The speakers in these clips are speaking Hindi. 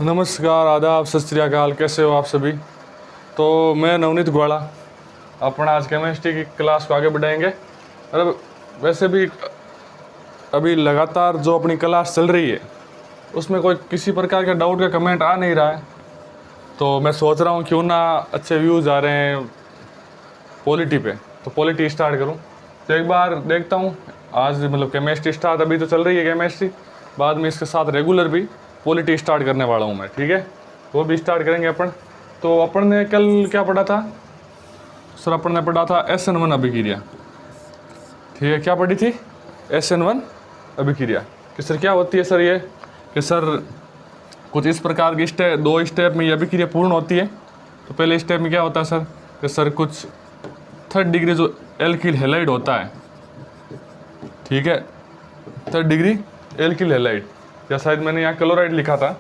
नमस्कार, आदाब, सत श्री अकाल। कैसे हो आप सभी? तो मैं नवनीत ग्वाड़ा, अपन आज केमिस्ट्री की क्लास को आगे बढ़ाएंगे। अरे वैसे भी अभी लगातार जो अपनी क्लास चल रही है उसमें कोई किसी प्रकार के डाउट का कमेंट आ नहीं रहा है, तो मैं सोच रहा हूँ क्यों ना अच्छे व्यूज़ आ रहे हैं पॉलिटी पे, तो पॉलिटी स्टार्ट करूँ। तो एक बार देखता हूँ आज मतलब केमिस्ट्री स्टार्ट अभी तो चल रही है केमिस्ट्री, बाद में इसके साथ रेगुलर भी पॉलिटी स्टार्ट करने वाला हूँ मैं, ठीक है? वो भी स्टार्ट करेंगे अपन। तो अपन ने कल क्या पढ़ा था सर? अपन ने पढ़ा था SN1 अभिक्रिया, ठीक है? क्या पढ़ी थी? SN1 अभिक्रिया कि सर क्या होती है सर ये, कि सर कुछ इस प्रकार की दो स्टेप में ये अभिक्रिया पूर्ण होती है। तो पहले स्टेप में क्या होता है सर, कि सर कुछ थर्ड डिग्री जो एल्किल हैलाइड होता है, ठीक है? थर्ड डिग्री एल्किल हैलाइड, या शायद मैंने यहाँ क्लोराइड लिखा था,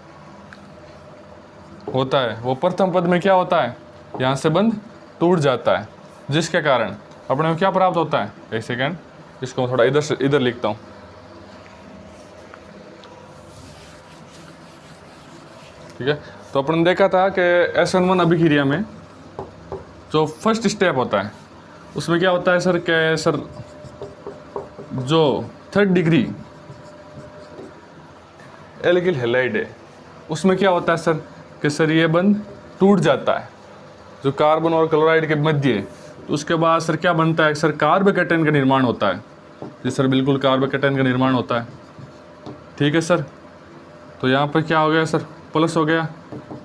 होता है वो प्रथम पद में क्या होता है, यहाँ से बंध टूट जाता है, जिसके कारण अपने को क्या प्राप्त होता है। एक सेकेंड, इसको मैं थोड़ा इधर लिखता हूँ, ठीक है? तो अपन ने देखा था कि SN1 अभिक्रिया में जो फर्स्ट स्टेप होता है उसमें क्या होता है सर, कि सर जो थर्ड डिग्री एल्किल हैलाइड है उसमें क्या होता है सर, कि सर ये बंध टूट जाता है जो कार्बन और क्लोराइड के मध्य है। तो उसके बाद सर क्या बनता है सर, कार्बोकेटायन का निर्माण होता है। जी सर बिल्कुल, कार्बोकेटायन का निर्माण होता है, ठीक है सर? तो यहाँ पर क्या हो गया सर, प्लस हो गया,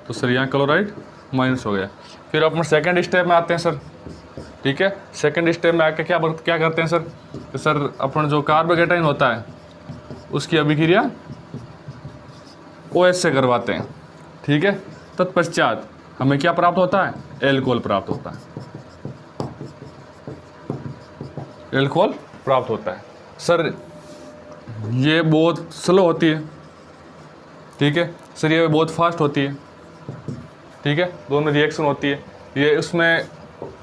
तो सर यहाँ क्लोराइड माइनस हो गया। फिर अपन सेकेंड स्टेप में आते हैं सर, ठीक है? सेकेंड स्टेप में आके क्या करते हैं सर, कि सर अपन जो कार्बोकेटायन होता है उसकी अभिक्रिया OH से करवाते हैं, ठीक है? तत्पश्चात हमें क्या प्राप्त होता है, एल्कोहल प्राप्त होता है, एल्कोहल प्राप्त होता है। सर ये बहुत स्लो होती है, ठीक है सर? ये बहुत फास्ट होती है, ठीक है? दोनों रिएक्शन होती है, ये उसमें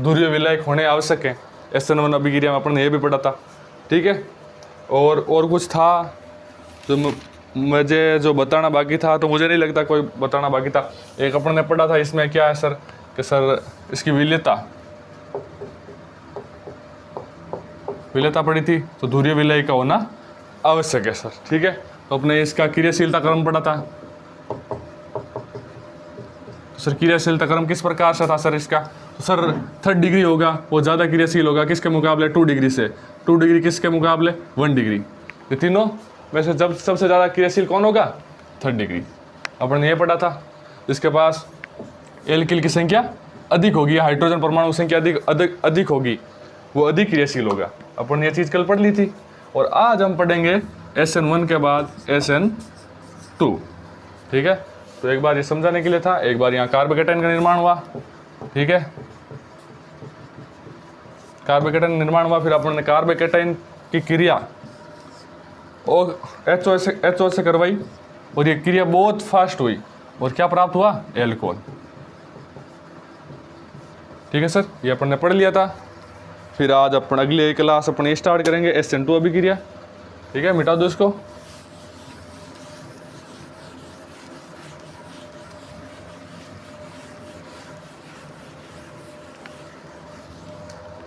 ध्रुवीय विलायक होने आवश्यक है। SN1 अभिक्रिया में अपन ने ये भी पढ़ा था, ठीक है? और कुछ था जो मुझे जो बताना बाकी था, तो मुझे नहीं लगता कोई बताना बाकी था। एक अपन ने पढ़ा था, इसमें क्या है सर, कि सर इसकी विलेयता पड़ी थी, तो ध्रुवीय विलायक का होना आवश्यक है सर, ठीक है? तो अपने इसका क्रियाशीलता क्रम पढ़ा था। तो सर क्रियाशीलता क्रम किस प्रकार से था सर इसका? तो सर थर्ड डिग्री होगा वो ज़्यादा क्रियाशील होगा किसके मुकाबले, 2 डिग्री से। 2 डिग्री किसके मुकाबले, 1 डिग्री। ये तीनों में से जब सबसे ज़्यादा क्रियाशील कौन होगा, थर्ड डिग्री। अपन ने ये पढ़ा था। जिसके पास एल्किल की संख्या अधिक होगी, हाइड्रोजन परमाणु की संख्या अधिक होगी, वो अधिक क्रियाशील होगा। अपन ने ये चीज़ कल पढ़ ली थी। और आज हम पढ़ेंगे SN1 के बाद SN2, ठीक है? तो एक बार ये समझाने के लिए था, एक बार यहाँ कार्बोकेटायन का निर्माण हुआ, ठीक है? कार्बोकेटायन निर्माण हुआ, फिर अपन ने कार्बोकेटायन की क्रिया और HO से करवाई, और ये क्रिया बहुत फास्ट हुई, और क्या प्राप्त हुआ, एल्कोहल, ठीक है सर? ये अपन ने पढ़ लिया था। फिर आज अपन अगली क्लास अपन ये स्टार्ट करेंगे SN2 अभिक्रिया, ठीक है? मिटा दो इसको।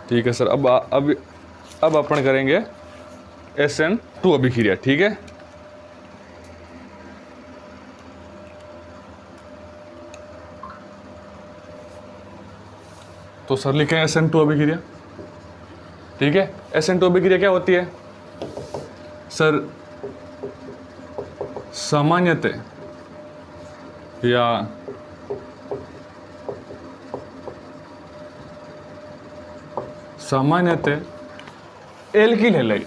ठीक है सर, अब अपन करेंगे SN2 अभिक्रिया, ठीक है? तो सर लिखें SN2 अभिक्रिया, ठीक है? SN2 अभिक्रिया क्या होती है सर? सामान्यतः एल्किल हैलाइड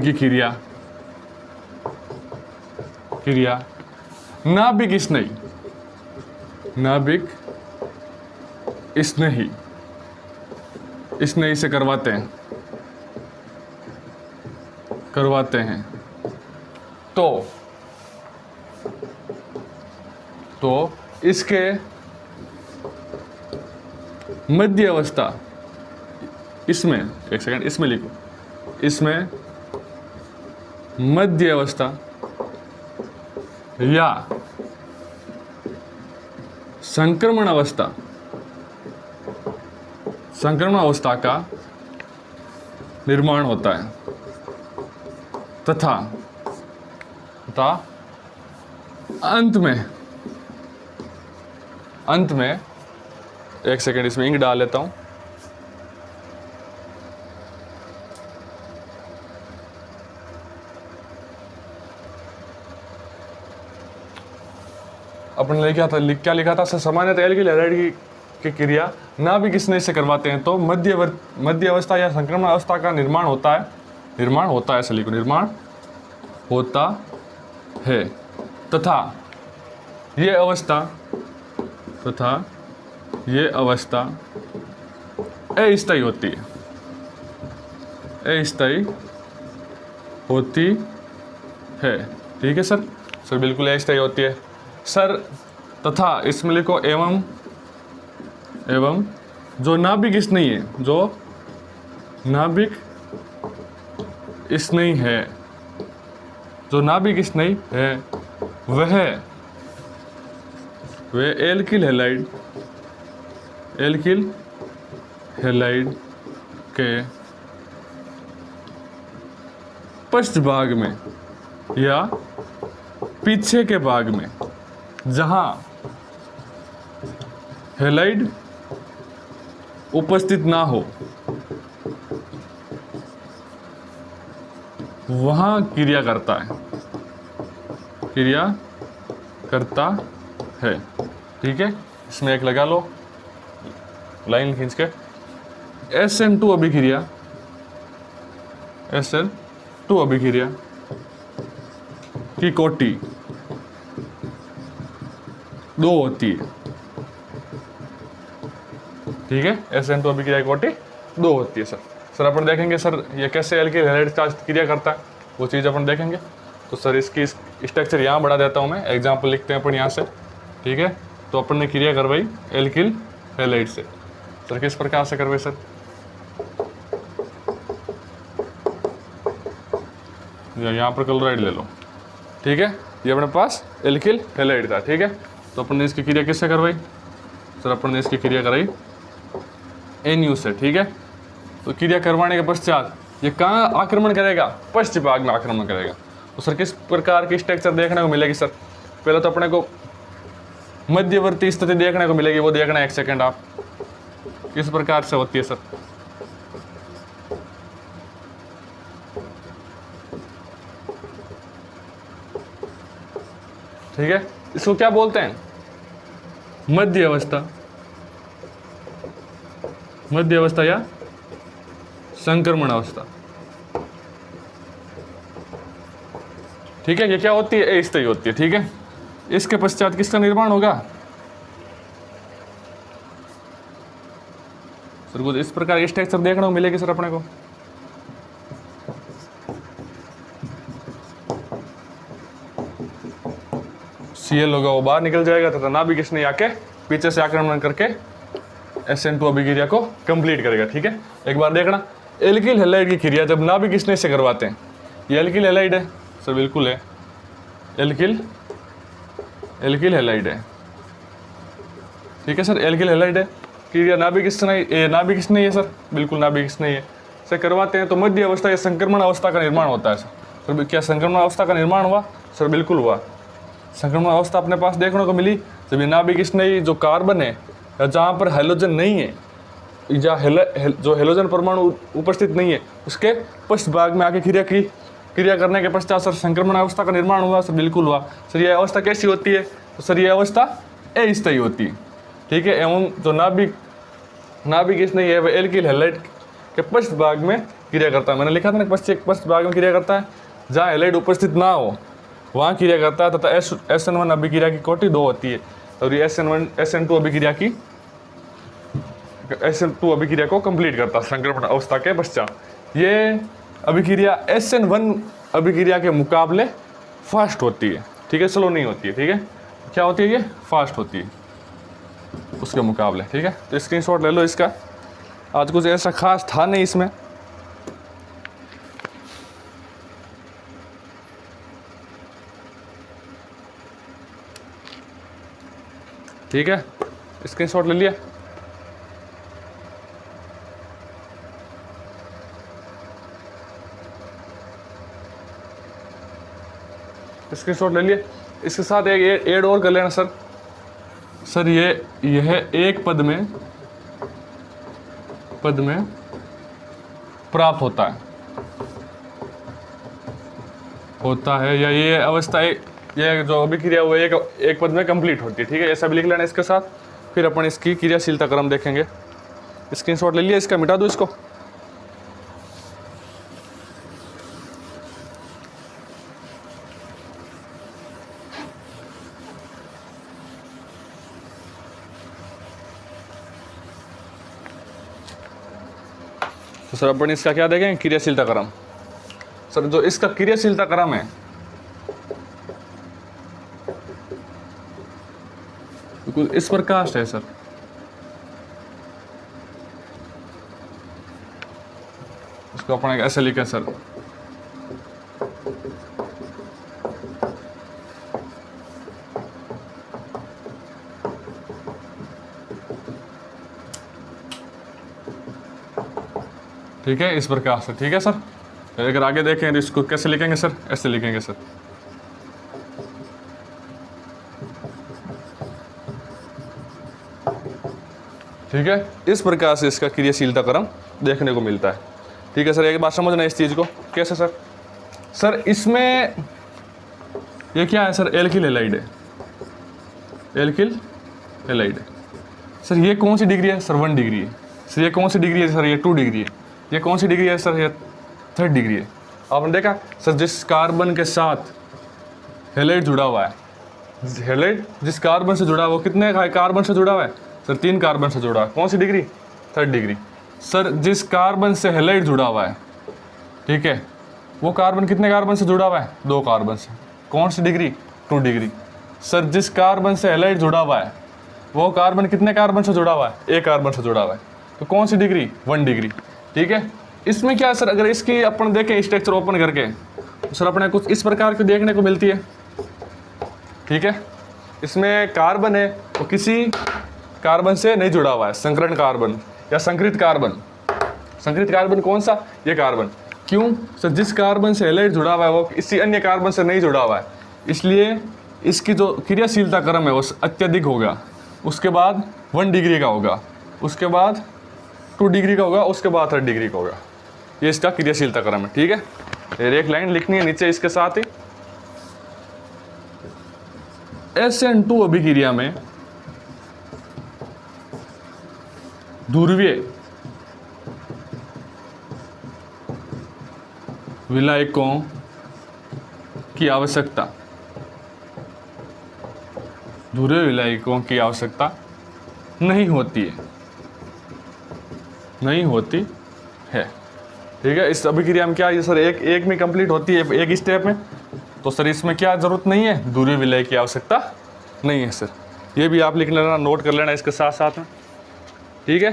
की क्रिया नाभिक स्नेही से करवाते हैं। तो इसके मध्य अवस्था, इसमें एक सेकंड, इसमें लिखो, इसमें मध्य अवस्था या संक्रमण अवस्था का निर्माण होता है तथा अंत में एक सेकेंड इसमें इंक डाल लेता हूं। अपन ने क्या लिखा था सर, सामान्यतः एल्किल हैलाइड की क्रिया नाभिक स्नेह से करवाते हैं तो मध्य अवस्था या संक्रमण अवस्था का निर्माण होता है ऐसे लिखो, निर्माण होता है तथा ये अवस्था अस्थायी होती है। ठीक है सर, बिल्कुल अस्थायी होती है सर। तथा इसमें लिखो एवं जो नाभिक स्नेही है वह एल्किल हैलाइड के पश्च भाग में या पीछे के भाग में जहां हैलाइड उपस्थित ना हो वहां क्रिया करता है। ठीक है, इसमें एक लगा लो लाइन खींच के। SN2 अभिक्रिया की कोटि 2 होती है। ठीक है, SN2 अभिक्रिया की कोटि 2 होती है सर अपन देखेंगे सर ये कैसे एल्किल हैलाइड का क्रिया करता है, वो चीज़ अपन देखेंगे। तो सर इसकी स्ट्रक्चर यहाँ बढ़ा देता हूँ मैं, एग्जाम्पल लिखते हैं अपन यहाँ से। ठीक है, तो अपन ने क्रिया करवाई एल्किल हैलाइड से। सर किस प्रकार से करवाई सर, यहाँ पर क्लोराइड ले लो। ठीक है, ये अपने पास एल्किल हैलाइड था। ठीक है, तो अपन ने इसकी क्रिया किससे करवाई सर, अपन ने इसकी क्रिया कराई NU से। ठीक है, तो क्रिया करवाने के पश्चात ये कहाँ आक्रमण करेगा, पश्च भाग में आक्रमण करेगा। तो सर किस प्रकार की स्ट्रक्चर देखने को मिलेगी सर, पहले तो अपने को मध्यवर्ती स्थिति देखने को मिलेगी, वो देखना है एक सेकंड आप किस प्रकार से होती है सर। ठीक है, इसको क्या बोलते हैं, मध्य अवस्था या संक्रमण अवस्था। ठीक है, ये क्या होती है, अस्थायी होती है। ठीक है, इसके पश्चात किसका निर्माण होगा सर, कुछ इस प्रकार स्ट्रक्चर देखने को मिलेगी सर अपने को। Cl होगा वो बाहर निकल जाएगा तथा नाभिक स्नेही आके पीछे से आक्रमण करके SN2 अभिक्रिया को कंप्लीट करेगा। ठीक है, एक बार देखना एल्किल हैलाइड की क्रिया जब नाभिक स्नेह से करवाते हैं, ये एल्किल हैलाइड है सर, बिल्कुल है एल्किल हैलाइड है। ठीक है सर, एल्किल हैलाइड है, क्रिया नाभिक स्नेही है सर, बिल्कुल नाभिक स्नेही है से करवाते हैं तो मध्य अवस्था या संक्रमण अवस्था का निर्माण होता है सर। क्या संक्रमण अवस्था का निर्माण हुआ सर, बिल्कुल हुआ। संक्रमण अवस्था अपने पास देखने को मिली जब ये नाभिक स्नेही जो कार्बन है या जहाँ पर हेलोजन नहीं है या जो हेलोजन परमाणु उपस्थित नहीं है उसके पश्च भाग में आके क्रिया करने के पश्चात सर संक्रमण अवस्था का निर्माण हुआ सर, बिल्कुल हुआ सर। यह अवस्था कैसी होती है तो सर ये अवस्था अस्थायी होती है। ठीक है, एवं जो नाभिक स्नेही है वह एल्किल हैलाइड के पश्च भाग में क्रिया करता है। मैंने लिखा था ना पश्च भाग में क्रिया करता है, जहाँ हैलाइड उपस्थित ना हो वहाँ क्रिया करता है तथा SN1 अभिक्रिया की कोटि 2 होती है और ये SN2 अभिक्रिया को कंप्लीट करता है संक्रमण अवस्था के पश्चात। ये अभिक्रिया SN1 अभिक्रिया के मुकाबले फास्ट होती है। ठीक है, स्लो नहीं होती है। ठीक है, क्या होती है, ये फास्ट होती है उसके मुकाबले। ठीक है, तो स्क्रीनशॉट ले लो इसका। आज कुछ ऐसा खास था नहीं इसमें। ठीक है, स्क्रीनशॉट ले लिया। स्क्रीनशॉट ले लिए। इसके साथ एक ऐड और कर लेना सर। सर यह एक पद में प्राप्त होता है या ये अवस्था ये जो अभिक्रिया वो एक पद में कंप्लीट होती है। ठीक है, ऐसा भी लिख लेना इसके साथ। फिर अपन इसकी क्रियाशीलता क्रम देखेंगे। स्क्रीनशॉट ले लिया, इसका मिटा दो इसको। तो सर अपन इसका क्या देखेंगे, क्रियाशीलता क्रम। सर जो इसका क्रियाशीलता क्रम है कुछ इस प्रकार है सर। इसको अपन ऐसे लिखें सर, ठीक है, इस प्रकार से। ठीक है सर, अगर आगे देखें तो इसको कैसे लिखेंगे सर, ऐसे लिखेंगे सर। ठीक है, इस प्रकार से इसका क्रियाशीलता क्रम देखने को मिलता है। ठीक है सर, एक बात समझना इस चीज़ को। कैसे सर? सर इसमें ये क्या है सर, एल्किल हैलाइड है, एल्किल हैलाइड है। सर ये कौन सी डिग्री है? सर 1 डिग्री है। सर ये कौन सी डिग्री है? सर ये 2 डिग्री है। ये कौन सी डिग्री है? सर ये 3rd डिग्री है। आपने देखा सर, जिस कार्बन के साथ हैलाइड जुड़ा हुआ है, हैलाइड जिस कार्बन से जुड़ा हुआ वो कितने कार्बन से जुड़ा हुआ है? सर 3 कार्बन से जुड़ा है। कौन सी डिग्री? 3rd degree. सर जिस कार्बन से हैलाइड जुड़ा हुआ है, ठीक है, वो कार्बन कितने कार्बन से जुड़ा हुआ है? 2 कार्बन से। कौन सी डिग्री? 2 डिग्री। सर जिस कार्बन से हैलाइड जुड़ा हुआ है वो कार्बन कितने कार्बन से जुड़ा हुआ है? 1 कार्बन से जुड़ा हुआ है। तो कौन सी डिग्री? 1 डिग्री। ठीक है, इसमें क्या है सर, अगर इसकी अपन देखें स्ट्रक्चर ओपन करके तो सर अपने कुछ इस प्रकार की देखने को मिलती है। ठीक है, इसमें कार्बन है वो किसी कार्बन से नहीं जुड़ा हुआ है, संकरण कार्बन या संकरित कार्बन। संकरित कार्बन कौन सा? ये कार्बन। क्यों? सर जिस कार्बन से हैलाइड जुड़ा हुआ है वो किसी अन्य कार्बन से नहीं जुड़ा हुआ है, इसलिए इसकी जो क्रियाशीलता क्रम है वो अत्यधिक होगा। उसके बाद 1 डिग्री का होगा, उसके बाद 2 डिग्री का होगा, उसके बाद 3rd डिग्री का होगा। ये इसका क्रियाशीलता क्रम है। ठीक है, एक लाइन लिखनी है नीचे इसके साथ ही। SN2 अभिक्रिया में ध्रुवीय विलायकों की आवश्यकता, ध्रुवीय विलायकों की आवश्यकता नहीं होती है, नहीं होती है। ठीक है, इस अभिक्रिया में क्या है सर, एक में कंप्लीट होती है, एक स्टेप में। तो सर इसमें क्या जरूरत नहीं है, ध्रुवीय विलय की आवश्यकता नहीं है सर। ये भी आप लिख लेना, नोट कर लेना इसके साथ साथ में। ठीक है,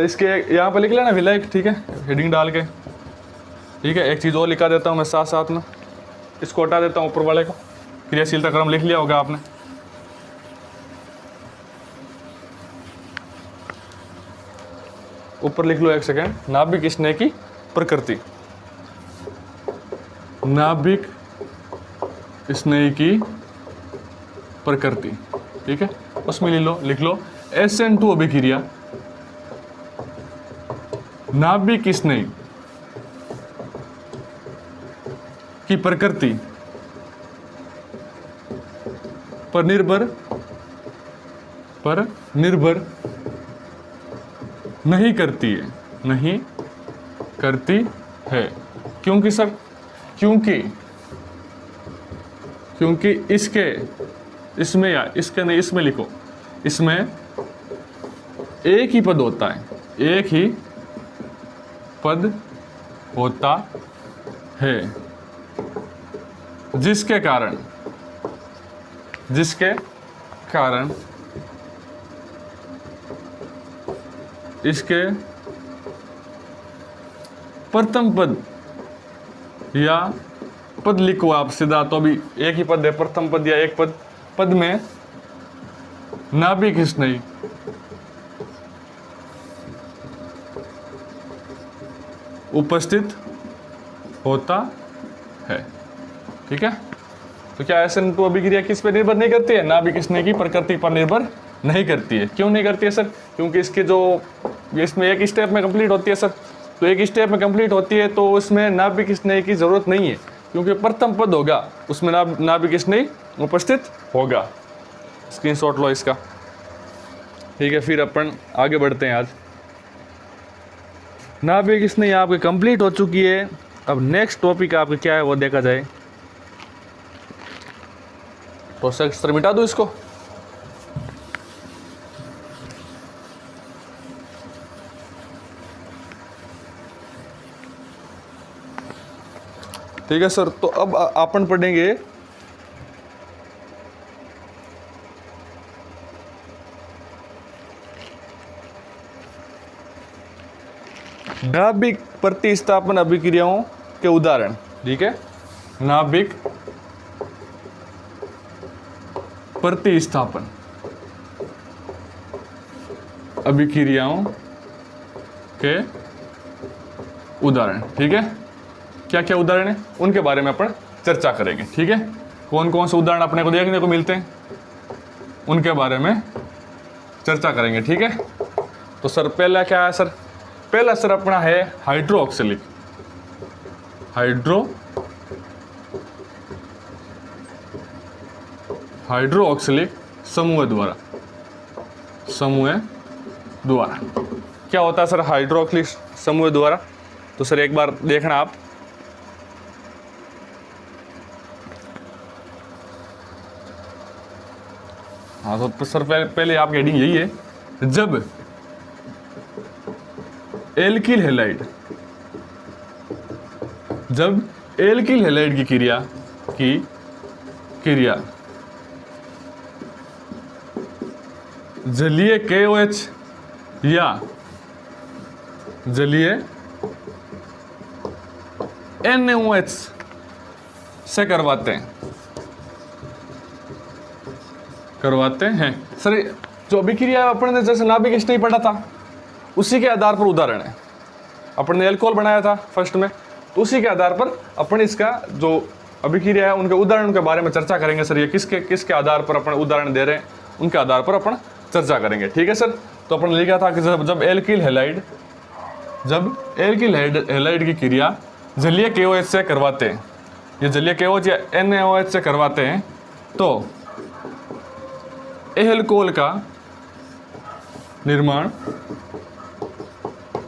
इसके यहाँ पर लिख लेना विलायक। ठीक है, हेडिंग डाल के। ठीक है, एक चीज़ और लिखा देता हूँ मैं साथ साथ में, इसको हटा देता हूँ ऊपर वाले को। क्रियाशीलता क्रम लिख लिया होगा आपने। ऊपर लिख लो एक सेकेंड, नाभिक स्नेह की प्रकृति, नाभिक स्नेह की प्रकृति। ठीक है, उसमें लिख लो SN2 अभिक्रिया नाभिक स्नेह की प्रकृति पर निर्भर नहीं करती है, नहीं करती है। क्योंकि सर, क्योंकि इसमें या इसके नहीं, इसमें लिखो, इसमें एक ही पद होता है, एक ही पद होता है, जिसके कारण इसके प्रथम पद या पद लिखो आप सीधा, तो अभी एक ही पद है, प्रथम पद या एक पद, पद में नाभिक स्नायु उपस्थित होता है। ठीक है, तो क्या SN2 अभिक्रिया किस पर निर्भर नहीं करती है? नाभिक स्नायु की प्रकृति पर निर्भर नहीं करती है। क्यों नहीं करती है सर? क्योंकि इसके जो इसमें एक स्टेप में कंप्लीट होती है सर, तो एक स्टेप में कंप्लीट होती है तो उसमें नाभिक स्नायु की जरूरत नहीं है, क्योंकि प्रथम पद होगा उसमें नाभिक स्नायु उपस्थित होगा। स्क्रीनशॉट लो इसका। ठीक है, फिर अपन आगे बढ़ते हैं। आज नाभिक स्नायु आपकी कंप्लीट हो चुकी है। अब नेक्स्ट टॉपिक आपका क्या है वो देखा जाए। तो सर मिटा दो इसको। ठीक है सर, तो अब अपन पढ़ेंगे नाभिक प्रतिस्थापन अभिक्रियाओं के उदाहरण। ठीक है, नाभिक प्रतिस्थापन अभिक्रियाओं के उदाहरण। ठीक है, क्या क्या उदाहरण है उनके बारे में अपन चर्चा करेंगे। ठीक है, कौन कौन से उदाहरण अपने को देखने को मिलते हैं उनके बारे में चर्चा करेंगे। ठीक है, तो सर पहला क्या है सर? पहला सर अपना है हाइड्रोक्सिलिक हाइड्रोक्सिलिक समूह द्वारा। क्या होता है सर हाइड्रोक्सिलिक समूह द्वारा? तो सर एक बार देखना आप, हाँ तो सर पहले आपकी हेडिंग यही है, जब एल्किल हैलाइड की क्रिया जलीय KOH या जलीय NaOH से करवाते हैं। सर जो अभिक्रिया अपन ने जैसे नाभिक स्नायु पढ़ा था उसी के आधार पर उदाहरण है। अपन ने एल्कोहल बनाया था फर्स्ट में, तो उसी के आधार पर अपन इसका जो अभिक्रिया है उनके उदाहरण के बारे में चर्चा करेंगे। सर ये किसके आधार पर अपन उदाहरण दे रहे हैं उनके आधार पर अपन चर्चा करेंगे। ठीक है सर, तो अपन ने लिखा था कि जब एल्किल हैलाइड की क्रिया जलीय KOH से करवाते हैं, ये जलीय KOH या NaOH से करवाते हैं, तो एल्कोहल का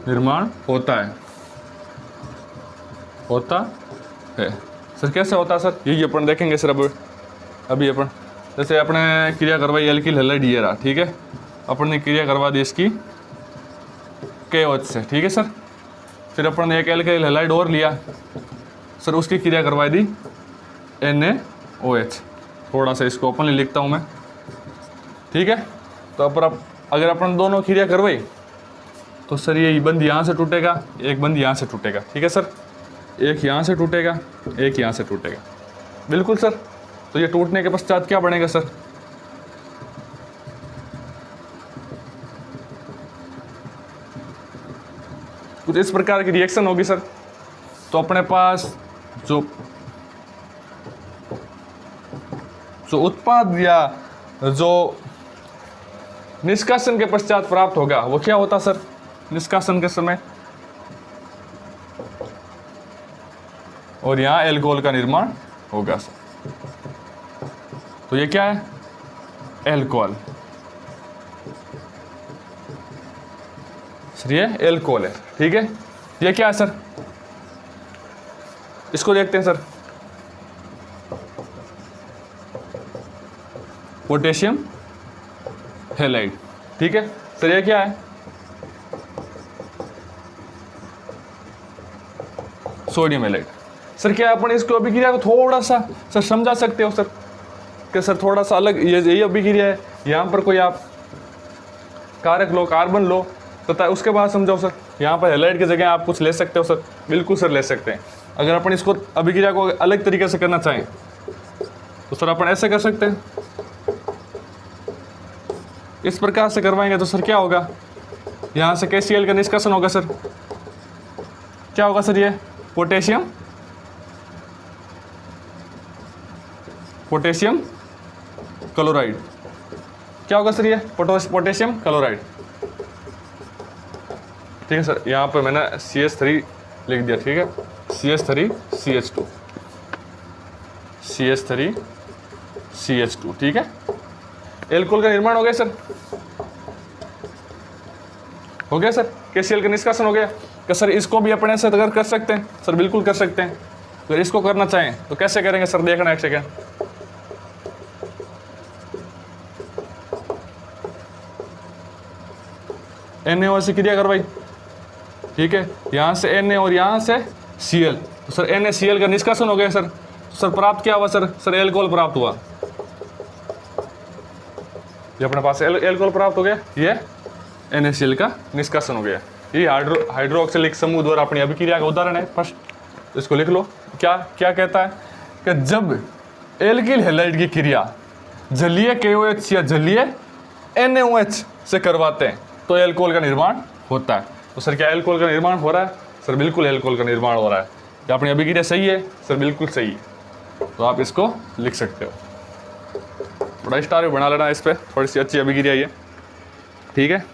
निर्माण होता है। सर कैसे होता है सर? यही अपन देखेंगे सर। अभी अपन जैसे अपने क्रिया करवाई एल्किल हैलाइड ये रहा। ठीक है, अपन ने क्रिया करवा दी इसकी KOH से। ठीक है सर, फिर अपन ने एक एल्किल हैलाइड और लिया सर, उसकी क्रिया करवाई दी NaOH। थोड़ा सा इसको अपन लिखता हूँ मैं। ठीक है, तो अगर अपन दोनों क्रिया करवाई तो सर ये बंद यहाँ से टूटेगा, एक बंद यहाँ से टूटेगा। ठीक है सर, एक यहाँ से टूटेगा, एक यहाँ से टूटेगा। बिल्कुल सर, तो ये टूटने के पश्चात क्या बनेगा सर? कुछ इस प्रकार की रिएक्शन होगी सर। तो अपने पास जो उत्पाद या जो निष्कासन के पश्चात प्राप्त होगा वो क्या होता सर? निष्कासन के समय, और यहाँ एल्कोहल का निर्माण होगा सर। तो ये क्या है? एल्कोहल। सर ये एल्कोहल है। ठीक है, ये क्या है सर? इसको देखते हैं सर, पोटेशियम हैलाइड। ठीक है सर, ये क्या है? Sodium halide. सर क्या अपन इसको अभिक्रिया को थोड़ा सा सर समझा सकते हो सर? कि सर थोड़ा सा अलग यही अभिक्रिया है, यहाँ पर कोई आप कारक लो, कार्बन लो, तथा उसके बाद समझाओ सर। यहाँ पर हैलाइड की जगह आप कुछ ले सकते हो सर? बिल्कुल सर ले सकते हैं। अगर अपन इसको अभिक्रिया को अलग तरीके से करना चाहें तो सर अपन ऐसे कर सकते हैं, इस प्रकार से करवाएंगे तो सर क्या होगा, यहाँ से KCl का निष्कासन होगा सर, क्या होगा सर, ये पोटेशियम क्लोराइड, क्या होगा सर, ये पोटेशियम क्लोराइड। ठीक है सर, यहाँ पे मैंने CH3 लिख दिया, ठीक है, CH3CH2 CH3CH2, ठीक है। एल्कोहल का निर्माण हो गया सर, हो गया सर, KCl का निष्कासन हो गया। क्या सर इसको भी अपने से कर सकते हैं सर? बिल्कुल कर सकते हैं। अगर इसको करना चाहें तो कैसे करेंगे सर, देखना एक सेकेंड। Na से क्रिया करवाई, ठीक है, यहाँ से Na और यहाँ से Cl, तो सर NaCl का निष्कासन हो गया सर। सर प्राप्त क्या हुआ सर? सर एल्कोहल प्राप्त हुआ, ये अपने पास एल्कोहल प्राप्त हो गया, ये NaCl का निष्कासन हो गया। ये हाइड्रोक्सिलिक समूह द्वारा अपनी अभिक्रिया का उदाहरण है। फर्स्ट इसको लिख लो, क्या क्या कहता है कि जब एल्किल हैलाइड की क्रिया जलीय KOH या जलीय NaOH से करवाते हैं तो एल्कोहल का निर्माण होता है। तो सर क्या एल्कोहल का निर्माण हो रहा है? सर बिल्कुल एल्कोहल का निर्माण हो रहा है। क्या अपनी अभिक्रिया सही है? सर बिल्कुल सही है। तो आप इसको लिख सकते हो, थोड़ा स्टार भी बना लेना इस पर, थोड़ी सी अच्छी अभिक्रिया ये, ठीक है।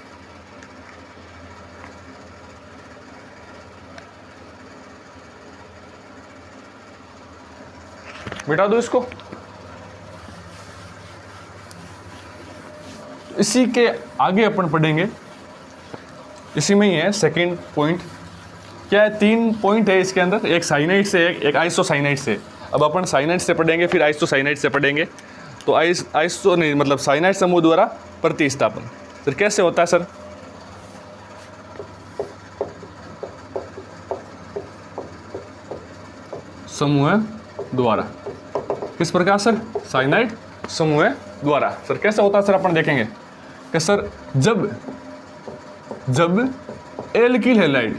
मिटा दो इसको। इसी के आगे अपन पढ़ेंगे, इसी में ही है सेकंड पॉइंट। क्या है? 3 पॉइंट है इसके अंदर, एक साइनाइड से, एक आइसोसाइनाइड से। अब अपन साइनाइड से पढ़ेंगे, फिर आइसोसाइनाइड से पढ़ेंगे। तो आइसो नहीं मतलब साइनाइड समूह द्वारा प्रतिस्थापन सर कैसे होता है सर? समूह द्वारा, किस प्रकार सर? साइनाइड समूह द्वारा। सर कैसे होता है सर? अपन देखेंगे कि सर जब एल्किल हैलाइड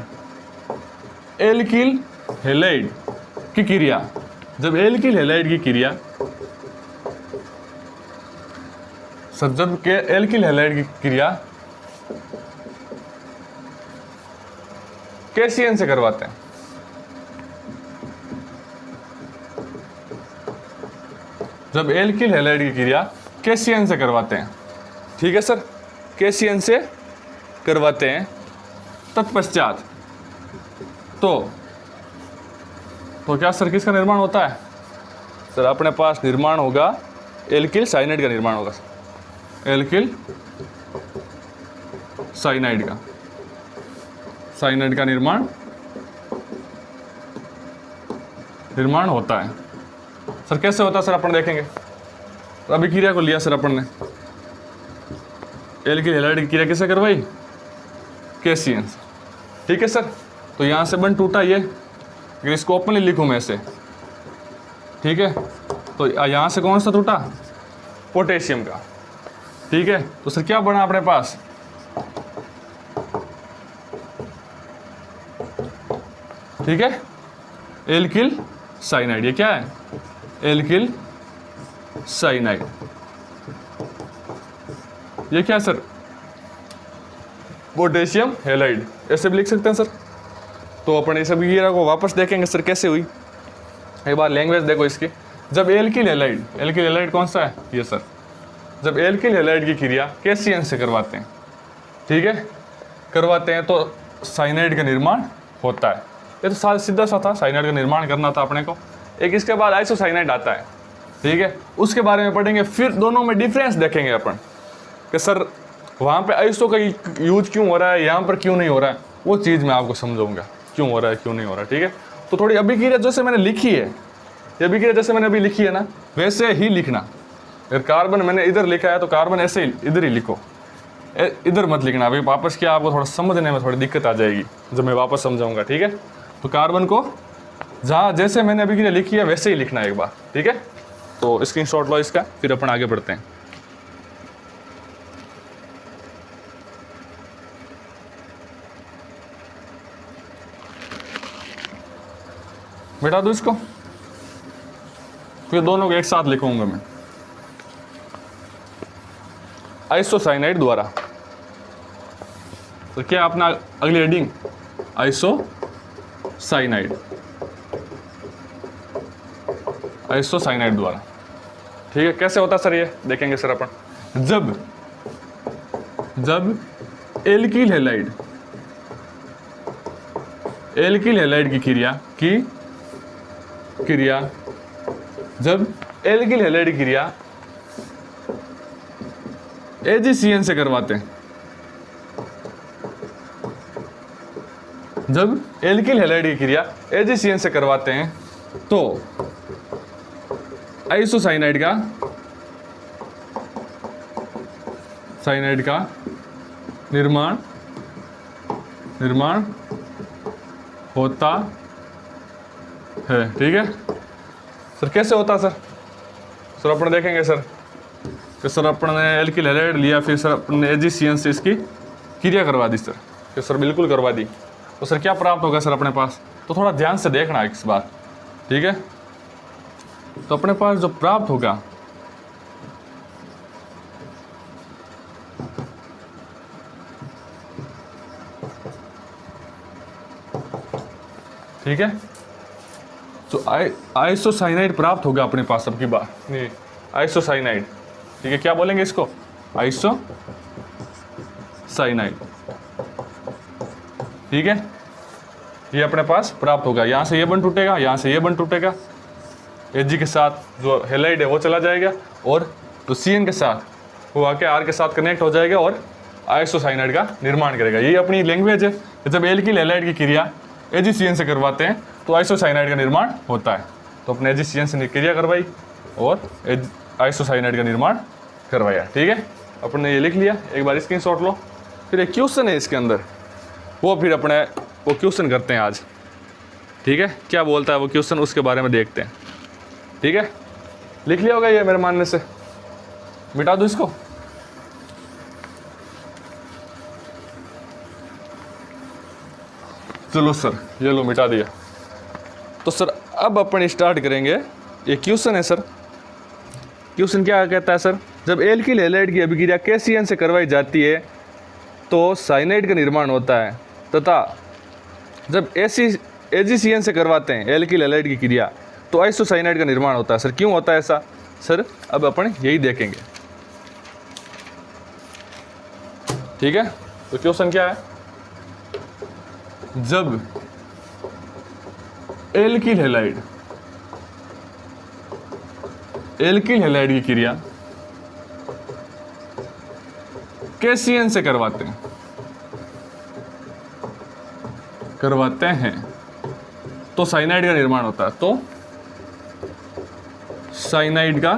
की क्रिया, जब एल्किल हैलाइड की क्रिया, सर जब के एल्किल हैलाइड की क्रिया KCN से करवाते हैं, जब एल्किल हैलाइड की क्रिया KCN से करवाते हैं, ठीक है सर, KCN से करवाते हैं, तत्पश्चात तो क्या सर किसका निर्माण होता है? सर अपने पास निर्माण होगा एल्किल साइनाइड का निर्माण होगा, एल्किल साइनाइड का निर्माण होता है। सर कैसे होता है सर? अपन देखेंगे। तो अभिक्रिया को लिया सर अपन ने, एल्किल हैलाइड की क्रिया किससे करवाई? KCN से, ठीक है सर। तो यहाँ से बन टूटा ये, अगर इसको ओपनली लिखूँ मैं ऐसे, ठीक है, तो यहाँ से कौन सा टूटा? पोटेशियम का, ठीक है। तो सर क्या बना अपने पास? ठीक है, एल्किल साइनाइड। ये क्या है? Alkyl cyanide. ये क्या है सर? पोटेशियम हैलाइड, ऐसे भी लिख सकते हैं सर। तो अपन इस अभिक्रिया को वापस देखेंगे सर कैसे हुई। एक बार लैंग्वेज देखो इसकी। जब एल्किल हैलाइड कौन सा है? ये सर, जब एल्किल हैलाइड की क्रिया KCN से करवाते हैं, ठीक है, करवाते हैं तो साइनाइड का निर्माण होता है। ये तो सीधा सा था, साइनाइड का निर्माण करना था अपने को। एक इसके बाद आइसोसाइनाइड आता है, ठीक है, उसके बारे में पढ़ेंगे। फिर दोनों में डिफरेंस देखेंगे अपन कि सर वहाँ पे आइसो का यूज क्यों हो रहा है, यहाँ पर क्यों नहीं हो रहा है, वो चीज़ मैं आपको समझाऊंगा क्यों हो रहा है क्यों नहीं हो रहा है, ठीक है। तो थोड़ी अभिक्रिया जैसे मैंने लिखी है, ये अभिक्रिया जैसे मैंने अभी लिखी है ना, वैसे ही लिखना। अगर कार्बन मैंने इधर लिखा है तो कार्बन ऐसे ही इधर ही लिखो, इधर मत लिखना। अभी वापस क्या आपको थोड़ा समझने में थोड़ी दिक्कत आ जाएगी जब मैं वापस समझाऊंगा, ठीक है। तो कार्बन को जहाँ जैसे मैंने अभिक्रिया लिखी है वैसे ही लिखना है एक बार, ठीक है। तो स्क्रीनशॉट लो इसका, फिर अपन आगे बढ़ते हैं। मिटा दूँ इसको, फिर दोनों को एक साथ लिखूंगा मैं। आइसोसाइनाइड द्वारा, तो क्या अपना अगली हेडिंग आइसोसाइनाइड, आइसोसाइनाइड द्वारा। ठीक है, कैसे होता सर ये देखेंगे सर अपन। जब एल्किल हैलाइड, एल्किल हैलाइड की क्रिया जब एल्किल हैलाइड की क्रिया AgCN से करवाते हैं, जब एल्किल हैलाइड की क्रिया AgCN से करवाते हैं तो आइसोसाइनाइड का निर्माण होता है। ठीक है सर, कैसे होता सर? सर अपन देखेंगे सर कि सर अपन ने एल्किल हैलाइड लिया, फिर सर अपन ने AgCN से इसकी क्रिया करवा दी सर, कि सर बिल्कुल करवा दी, तो सर क्या प्राप्त होगा सर अपने पास? तो थोड़ा ध्यान से देखना इस बार। ठीक है, तो अपने पास जो प्राप्त होगा ठीक है, तो आइसोसाइनाइड प्राप्त होगा अपने पास सबकी बात, नहीं आइसोसाइनाइड। ठीक है, क्या बोलेंगे इसको? आइसोसाइनाइड। ठीक है, ये अपने पास प्राप्त होगा। यहाँ से ये बंध टूटेगा, यहाँ से ये बंध टूटेगा, Ag के साथ जो हैलाइड है वो चला जाएगा, और तो CN के साथ वो आके R के साथ कनेक्ट हो जाएगा और आइसोसाइनाइड का निर्माण करेगा। यही अपनी लैंग्वेज है। जब एल्किल हैलाइड की क्रिया AgCN से करवाते हैं तो आइसोसाइनाइड का निर्माण होता है। तो अपने AgCN से क्रिया करवाई और आइसोसाइनाइड का निर्माण करवाया। ठीक है, अपन ने ये लिख लिया, एक बार स्क्रीनशॉट लो। फिर एक क्वेश्चन है इसके अंदर, वो फिर अपने वो क्वेश्चन करते हैं आज। ठीक है, क्या बोलता है वो क्वेश्चन, उसके बारे में देखते हैं। ठीक है, लिख लिया होगा ये मेरे मानने से, मिटा दूँ इसको। चलो सर, ये लो मिटा दिया। तो सर अब अपन स्टार्ट करेंगे। ये क्वेश्चन है सर, क्वेश्चन क्या कहता है सर? जब एल्किल हैलाइड की अभिक्रिया KCN से करवाई जाती है तो साइनाइड का निर्माण होता है, तथा जब AgCN से करवाते हैं एल्किल हैलाइड की क्रिया तो आइसोसाइनाइड का निर्माण होता है। सर क्यों होता है ऐसा? सर अब अपन यही देखेंगे। ठीक है, तो क्वेश्चन क्या है? जब एल्किल हैलाइड की क्रिया KCN से करवाते हैं तो साइनाइड का निर्माण होता है। तो साइनाइड का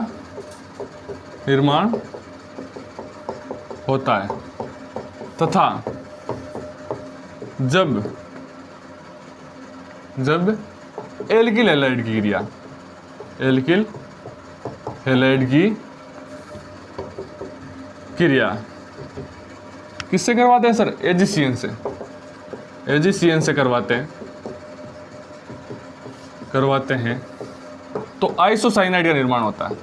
निर्माण होता है, तथा जब एल्किल हैलाइड की क्रिया, एल्किल हैलाइड की क्रिया किससे करवाते हैं सर? AgCN से, AgCN से करवाते हैं तो आइसोसाइनाइड का निर्माण होता है।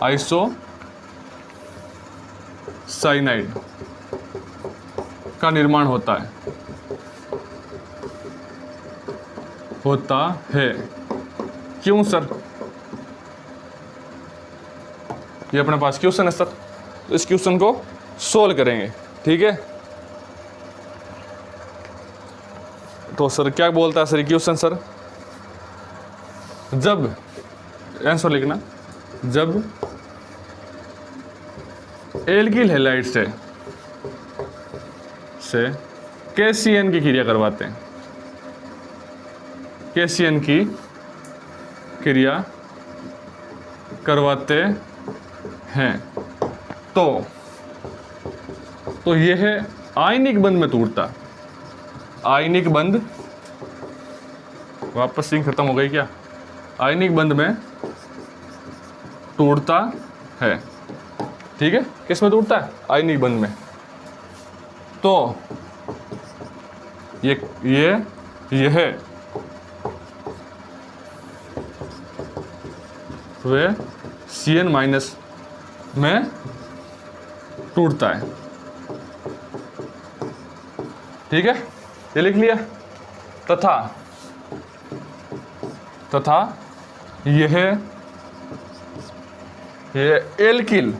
आइसोसाइनाइड का निर्माण होता है। क्यों सर? ये अपने पास क्वेश्चन है सर, तो इस क्वेश्चन को सोल्व करेंगे। ठीक है, तो सर क्या बोलता है सर क्वेश्चन? सर जब आंसर लिखना, जब एल्किल हैलाइड से KCN की क्रिया करवाते हैं, KCN की क्रिया करवाते हैं तो यह है आयनिक बंध में टूटता। आयनिक बंध, वापस सिंक खत्म हो गई क्या? आयनिक बंध में टूटता है। ठीक है, किस में टूटता है? आयनिक बंध में। तो यह वे Cn माइनस में टूटता है। ठीक है, ये लिख लिया। तथा यह एल्किल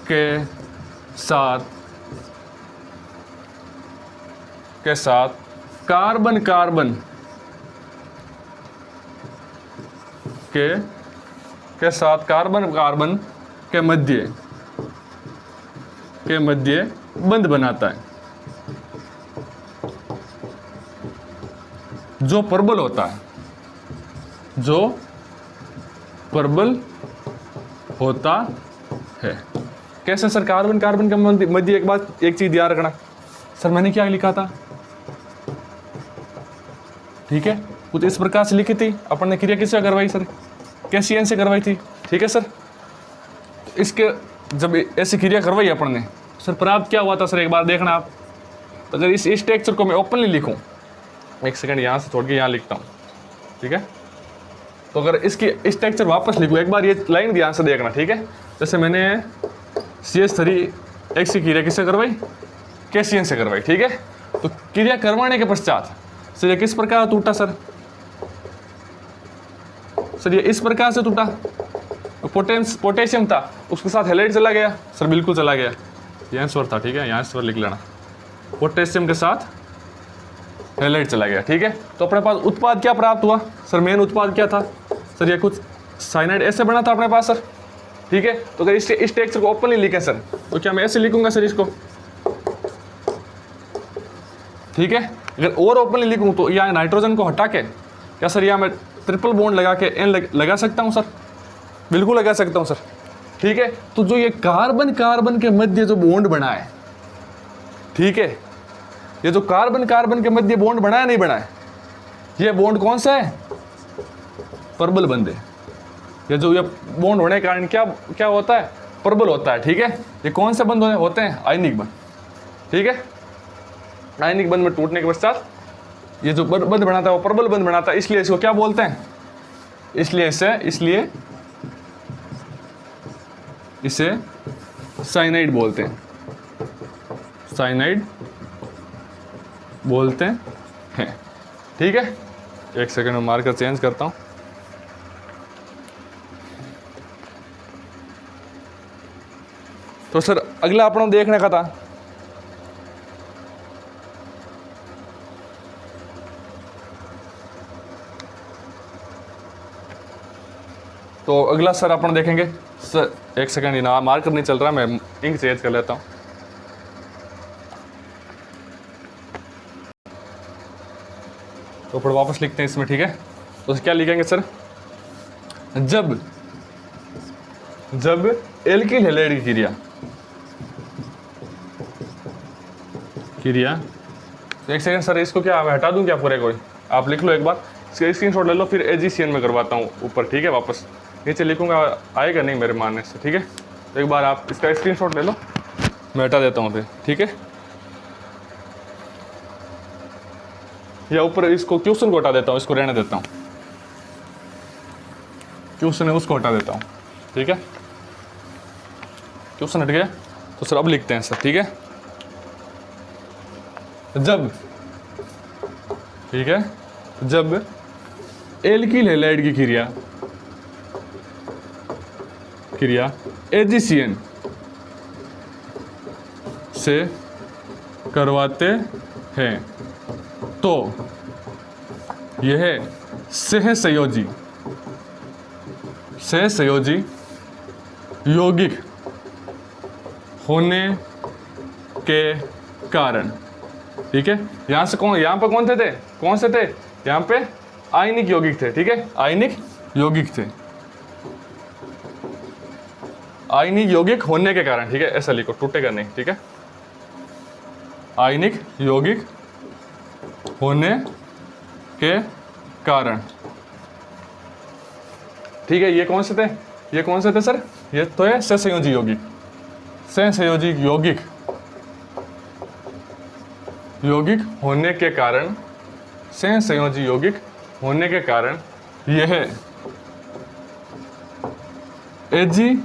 के साथ कार्बन कार्बन के साथ कार्बन कार्बन के मध्य बंध बनाता है। जो प्रबल होता है। कैसे सर? कार्बन कार्बन के मध्य एक चीज याद रखना सर, मैंने क्या लिखा था? ठीक है, कुछ इस प्रकार से लिखी थी अपन ने। क्रिया किससे करवाई सर? K-CN से करवाई थी। ठीक है सर, इसके जब ऐसी क्रिया करवाई अपन ने सर, प्राप्त क्या हुआ था सर? एक बार देखना आप। तो अगर इस स्ट्रक्चर को मैं ओपनली लिखूं, एक सेकंड यहाँ से छोड़ के यहाँ लिखता हूँ। ठीक है, तो अगर इसकी स्ट्रक्चर वापस लिखूँ, एक बार ये लाइन ध्यान से देखना। ठीक है, जैसे मैंने CH3X की क्रिया किससे करवाई? K-CN से करवाई। ठीक है, तो क्रिया करवाने के पश्चात सर ये किस प्रकार टूटा सर? सर ये इस प्रकार से टूटा। पोटेशियम था, उसके साथ हैलाइड चला गया सर, बिल्कुल चला गया। ये आंसर था। ठीक है, यहाँ आंसर लिख लेना। पोटेशियम के साथ हैलाइड चला गया। ठीक है, तो अपने पास उत्पाद क्या प्राप्त हुआ सर? मेन उत्पाद क्या था सर? ये कुछ साइनाइड ऐसे बना था अपने पास सर। ठीक है, तो अगर इस टेक्सचर को ओपनली लिखे सर, तो क्या मैं ऐसे लिखूंगा सर इसको? ठीक है, अगर और ओपनली लिखूं तो यहाँ नाइट्रोजन को हटा के क्या सर यहाँ मैं ट्रिपल बॉन्ड लगा के एन लगा सकता हूँ सर? बिल्कुल लगा सकता हूँ सर। ठीक है, तो जो ये कार्बन कार्बन के मध्य जो बॉन्ड बना है, ठीक है, ये जो कार्बन कार्बन के मध्य बॉन्ड बना है नहीं बना है, ये बॉन्ड कौन सा है? प्रबल बंध है। ये जो ये बॉन्ड होने के कारण क्या होता है? प्रबल होता है। ठीक है, ये कौन से बंध होते हैं? आयनिक बंध। ठीक है, आयनिक बंध में टूटने के पश्चात ये जो बंध बनाता है वो प्रबल बंध बनाता है, इसलिए इसको क्या बोलते हैं? इसलिए इसे साइनाइड बोलते हैं। साइनाइड बोलते हैं। ठीक है, एक सेकंड में मार्कर चेंज करता हूं। तो सर अगला अपना देखने का था तो अगला सर अपन देखेंगे सर, एक सेकंड ना मार्कर नहीं चल रहा, मैं इंक चेंज कर लेता हूँ। तो फिर वापस लिखते हैं इसमें। ठीक है, तो क्या लिखेंगे सर? जब एल्किल हैलाइड की क्रिया एक सेकंड सर, इसको क्या हटा दूं क्या पूरे? कोई आप लिख लो एक बार, इसका स्क्रीनशॉट ले लो, फिर AgCN में करवाता हूँ ऊपर। ठीक है, वापस नीचे लिखूंगा, आएगा नहीं मेरे मानने से। ठीक है, तो एक बार आप इसका स्क्रीनशॉट ले लो, मैं हटा देता हूँ फिर। ठीक है, या ऊपर इसको क्वेश्चन को हटा देता हूँ, इसको रहने देता हूँ, क्वेश्चन है उसको हटा देता हूँ। ठीक है, क्वेश्चन हट गया। तो सर अब लिखते हैं सर। ठीक है, जब एल्किल हैलाइड की क्रिया AgCN से करवाते हैं तो यह सहसंयोजी यौगिक होने के कारण, ठीक है, यहाँ से यहाँ पे कौन से थे? यहाँ पे आयनिक यौगिक थे। ठीक है, आयनिक यौगिक होने के कारण। ठीक है, ऐसा लिखो, टूटेगा नहीं। ठीक है, आयनिक यौगिक होने के कारण। ठीक है, ये कौन से थे सर? ये तो है सहसंयोजी यौगिक होने के कारण, सहसंयोजी यौगिक होने के कारण यह Ag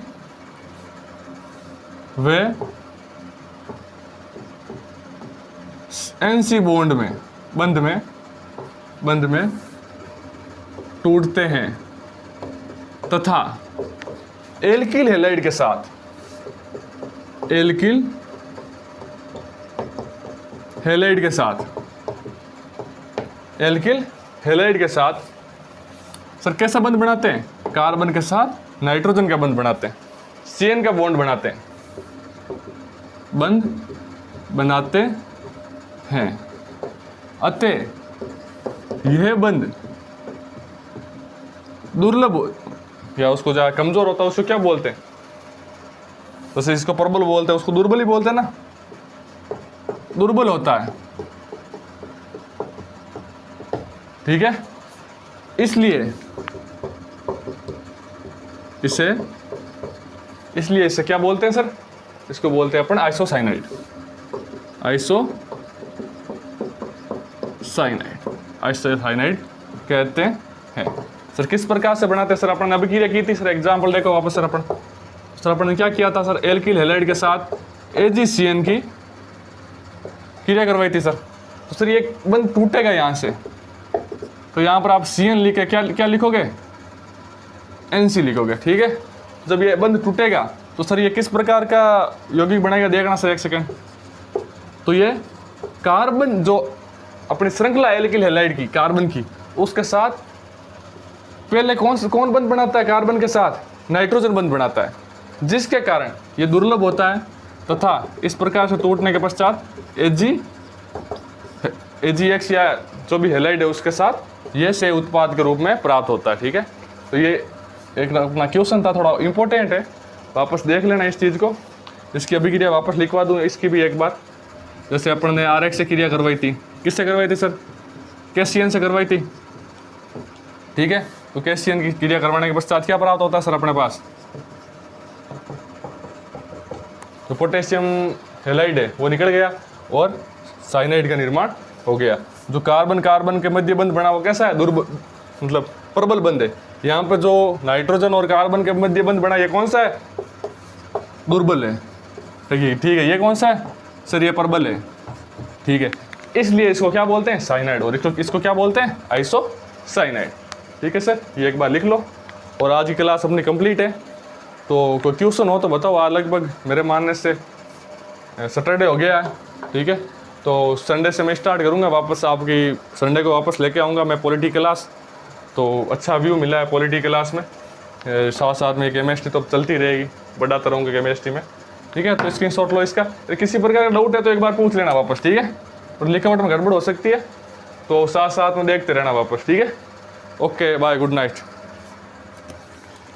व Nc बंध में टूटते हैं तथा एल्किल हैलाइड के साथ सर कैसा बंध बनाते हैं? कार्बन के साथ नाइट्रोजन का बंध बनाते हैं, CN का बॉन्ड बनाते हैं। अतः यह बंध दुर्लभ या उसको जहाँ कमजोर होता है उसको क्या बोलते हैं? वैसे इसको प्रबल बोलते हैं, उसको दुर्बल ही बोलते हैं ना, दुर्बल होता है, ठीक है। इसलिए इसे क्या बोलते हैं सर? इसको बोलते हैं अपन आइसोसाइनाइड कहते हैं। सर किस प्रकार से बनाते हैं सर? अपन अभी क्रिया की थी सर, एग्जाम्पल देखो वापस सर। अपन ने क्या किया था सर? एल्किल हैलाइड के साथ AgCN की क्रिया करवाई थी सर। तो सर ये बंध टूटेगा यहाँ से, तो यहाँ पर आप CN लिख के क्या लिखोगे? NC लिखोगे, ठीक है। जब ये बंध टूटेगा तो सर ये किस प्रकार का यौगिक बनाएगा? देखना सर एक सेकंड। तो ये कार्बन जो अपनी श्रृंखला एल्किल हैलाइड की कार्बन की, उसके साथ पहले कौन बंध बनाता है? कार्बन के साथ नाइट्रोजन बंध बनाता है, जिसके कारण ये दुर्लभ होता है तथा इस प्रकार से टूटने के पश्चात AgX या जो भी हैलाइड है उसके साथ ये से उत्पाद के रूप में प्राप्त होता है, ठीक है। तो ये एक अपना क्वेश्चन था, थोड़ा इंपॉर्टेंट है, वापस देख लेना इस चीज़ को। इसकी अभिक्रिया वापस लिखवा दूँ इसकी भी एक बार। जैसे अपन ने RX से क्रिया करवाई थी, किससे करवाई थी सर? KCN से करवाई थी, ठीक है। तो KCN की क्रिया करवाने के पश्चात क्या प्राप्त होता है सर अपने पास? तो पोटेशियम हैलाइड है वो निकल गया और साइनाइड का निर्माण हो गया। जो कार्बन के मध्य बंध बना वो कैसा है? मतलब प्रबल बंध है। यहाँ पे जो नाइट्रोजन और कार्बन के मध्य बंध बना ये कौन सा है? दुर्बल है, ठीक है। ये कौन सा है सर? ये प्रबल है, ठीक है। इसलिए इसको क्या बोलते हैं? साइनाइड। और इसको क्या बोलते हैं? आइसोसाइनाइड, ठीक है सर। ये एक बार लिख लो। और आज की क्लास अपनी कंप्लीट है। तो कोई क्वेश्चन हो तो बताओ। आज लगभग मेरे मानने से सैटरडे हो गया है, ठीक है। तो संडे से मैं स्टार्ट करूँगा वापस, आपकी संडे को वापस लेके आऊँगा मैं पॉलिटी क्लास। तो अच्छा व्यू मिला है पॉलिटी क्लास में, साथ में केमिस्ट्री तो चलती रहेगी, बढ़ाता रहूँगा केमिस्ट्री में, ठीक है। तो स्क्रीनशॉट लो इसका। किसी प्रकार का डाउट है तो एक बार पूछ लेना वापस, ठीक है। और लिखावट में गड़बड़ हो सकती है तो साथ में देखते रहना वापस, ठीक है। Okay bye, good night.